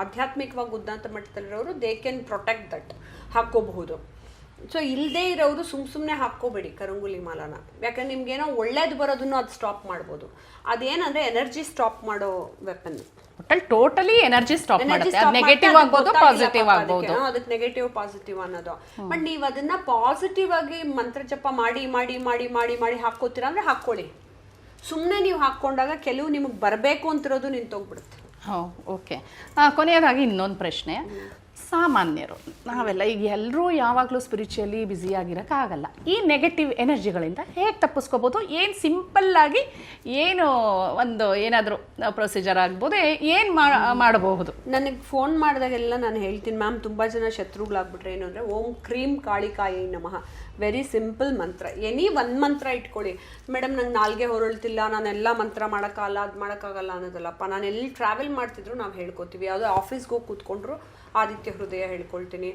ಆಧ್ಯಾತ್ಮಿಕವಾಗಿ ಉನ್ನತ ಮಟ್ಟದಲ್ಲಿರೋರು, ದೇ ಕ್ಯಾನ್ ಪ್ರೊಟೆಕ್ಟ್ ದಟ್, ಹಾಕ್ಕೋಬಹುದು. ಸೊ ಇಲ್ಲದೆ ಇರೋರು ಸುಮ್ಮನೆ ಹಾಕ್ಕೋಬೇಡಿ ಕರಂಗುಲಿ ಮಾಲನ. ಯಾಕಂದ್ರೆ ನಿಮ್ಗೇನೋ ಒಳ್ಳೇದು ಬರೋದನ್ನು ಅದು ಸ್ಟಾಪ್ ಮಾಡ್ಬೋದು. ಅದೇನಂದ್ರೆ ಎನರ್ಜಿ ಸ್ಟಾಪ್ ಮಾಡೋ ವೆಪನ್. ಟೋಟಲಿ ಎನರ್ಜಿ ಸ್ಟಾಪ್ ಮಾಡುತ್ತೆ. ನೆಗೆಟಿವ್ ಆಗ್ಬೋದು, ಪಾಸಿಟಿವ್ ಆಗ್ಬೋದು. ಅದಕ್ಕೆ ನೆಗೆಟಿವ್ ಪಾಸಿಟಿವ್ ಅನ್ನೋದು. ಬಟ್ ನೀವು ಅದನ್ನ ಪಾಸಿಟಿವ್ ಆಗಿ ಮಂತ್ರ ಜಪ ಮಾಡಿ ಮಾಡಿ ಮಾಡಿ ಮಾಡಿ ಮಾಡಿ ಹಾಕೋತೀರಾ ಅಂದ್ರೆ ಹಾಕೊಳ್ಳಿ. ಸುಮ್ಮನೆ ನೀವು ಹಾಕೊಂಡಾಗ ಕೆಲವು ನಿಮಗೆ ಬರಬೇಕು ಅಂತಿರೋದು ನಿಂತೋಗ್ಬಿಡುತ್ತೆ. ಓಕೆ. ಕೊನೆಯದಾಗಿ ಇನ್ನೊಂದು ಪ್ರಶ್ನೆ. ಸಾಮಾನ್ಯರು ನಾವೆಲ್ಲ ಈಗ ಎಲ್ಲರೂ ಯಾವಾಗಲೂ ಸ್ಪಿರಿಚುವಲಿ ಬ್ಯುಸಿಯಾಗಿರೋಕ್ಕಾಗಲ್ಲ. ಈ ನೆಗೆಟಿವ್ ಎನರ್ಜಿಗಳಿಂದ ಹೇಗೆ ತಪ್ಪಿಸ್ಕೋಬೋದು? ಏನು ಸಿಂಪಲ್ಲಾಗಿ ಏನು ಏನಾದರೂ ಪ್ರೊಸೀಜರ್ ಆಗ್ಬೋದು, ಏನು ಮಾಡಬಹುದು? ನನಗೆ ಫೋನ್ ಮಾಡಿದಾಗೆಲ್ಲ ನಾನು ಹೇಳ್ತೀನಿ ಮ್ಯಾಮ್, ತುಂಬ ಜನ ಶತ್ರುಗಳಾಗ್ಬಿಟ್ರೆ ಏನು ಅಂದರೆ ಓಂ ಕ್ರೀಂ ಕಾಳಿಕಾಯಿ ನಮಃ. ವೆರಿ ಸಿಂಪಲ್ ಮಂತ್ರ. ಒಂದು ಮಂತ್ರ ಇಟ್ಕೊಳ್ಳಿ. ಮೇಡಮ್ ನಂಗೆ ನಾಲ್ಗೆ ಹೊರಳ್ತಿಲ್ಲ, ನಾನೆಲ್ಲ ಮಂತ್ರ ಮಾಡೋಕ್ಕಾಗಲ್ಲ, ಅದು ಮಾಡೋಕ್ಕಾಗಲ್ಲ ಅನ್ನೋದಲ್ಲಪ್ಪ. ನಾನು ಎಲ್ಲಿ ಟ್ರಾವೆಲ್ ಮಾಡ್ತಿದ್ರು ನಾವು ಹೇಳ್ಕೊತೀವಿ. ಯಾವುದೋ ಆಫೀಸ್ಗೆ ಹೋಗಿ ಕೂತ್ಕೊಂಡ್ರು ಆದಿತ್ಯ ಹೃದಯ ಹೇಳ್ಕೊಳ್ತೀನಿ.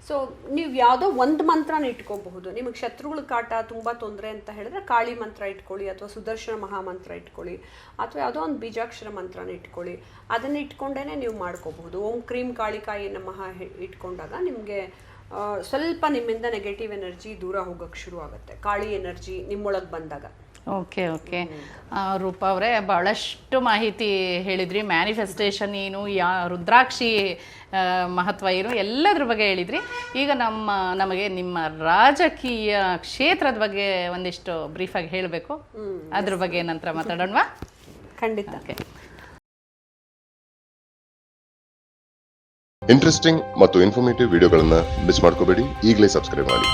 ಸೊ ನೀವು ಯಾವುದೋ ಒಂದು ಮಂತ್ರನ ಇಟ್ಕೋಬಹುದು. ನಿಮಗೆ ಶತ್ರುಗಳ ಕಾಟ ತುಂಬ ತೊಂದರೆ ಅಂತ ಹೇಳಿದ್ರೆ ಕಾಳಿ ಮಂತ್ರ ಇಟ್ಕೊಳ್ಳಿ, ಅಥವಾ ಸುದರ್ಶನ ಮಹಾಮಂತ್ರ ಇಟ್ಕೊಳ್ಳಿ, ಅಥವಾ ಯಾವುದೋ ಒಂದು ಬೀಜಾಕ್ಷರ ಮಂತ್ರನ ಇಟ್ಕೊಳ್ಳಿ. ಅದನ್ನು ಇಟ್ಕೊಂಡೇ ನೀವು ಮಾಡ್ಕೋಬಹುದು. ಓಂ ಕ್ರೀಂ ಕಾಳಿಕಾಯಿ ನಮಃ ಇಟ್ಕೊಂಡಾಗ ನಿಮಗೆ ಸ್ವಲ್ಪ ನಿಮ್ಮಿಂದ ನೆಗೆಟಿವ್ ಎನರ್ಜಿ ದೂರ ಹೋಗೋಕ್ಕೆ ಶುರು ಆಗುತ್ತೆ, ಕಾಳಿ ಎನರ್ಜಿ ನಿಮ್ಮೊಳಗೆ ಬಂದಾಗ. ಓಕೆ. ರೂಪಾ ಅವರೇ ಬಹಳಷ್ಟು ಮಾಹಿತಿ ಹೇಳಿದ್ರಿ. ಮ್ಯಾನಿಫೆಸ್ಟೇಷನ್ ಏನು, ರುದ್ರಾಕ್ಷಿ ಮಹತ್ವ ಏನು, ಎಲ್ಲದ್ರ ಬಗ್ಗೆ ಹೇಳಿದ್ರಿ. ಈಗ ನಮಗೆ ನಿಮ್ಮ ರಾಜಕೀಯ ಕ್ಷೇತ್ರದ ಬಗ್ಗೆ ಒಂದಿಷ್ಟು ಬ್ರೀಫಾಗಿ ಹೇಳಬೇಕು. ಅದ್ರ ಬಗ್ಗೆ ನಂತರ ಮಾತಾಡೋಣವಾ? ಖಂಡಿತ. ಓಕೆ. ಇಂಟ್ರೆಸ್ಟಿಂಗ್ ಮತ್ತು ಇನ್ಫಾರ್ಮೇಟಿವ್ ವಿಡಿಯೋಗಳನ್ನ ಮಿಸ್ ಮಾಡ್ಕೋಬೇಡಿ. ಈಗಲೇ ಸಬ್ಸ್ಕ್ರೈಬ್ ಮಾಡಿ.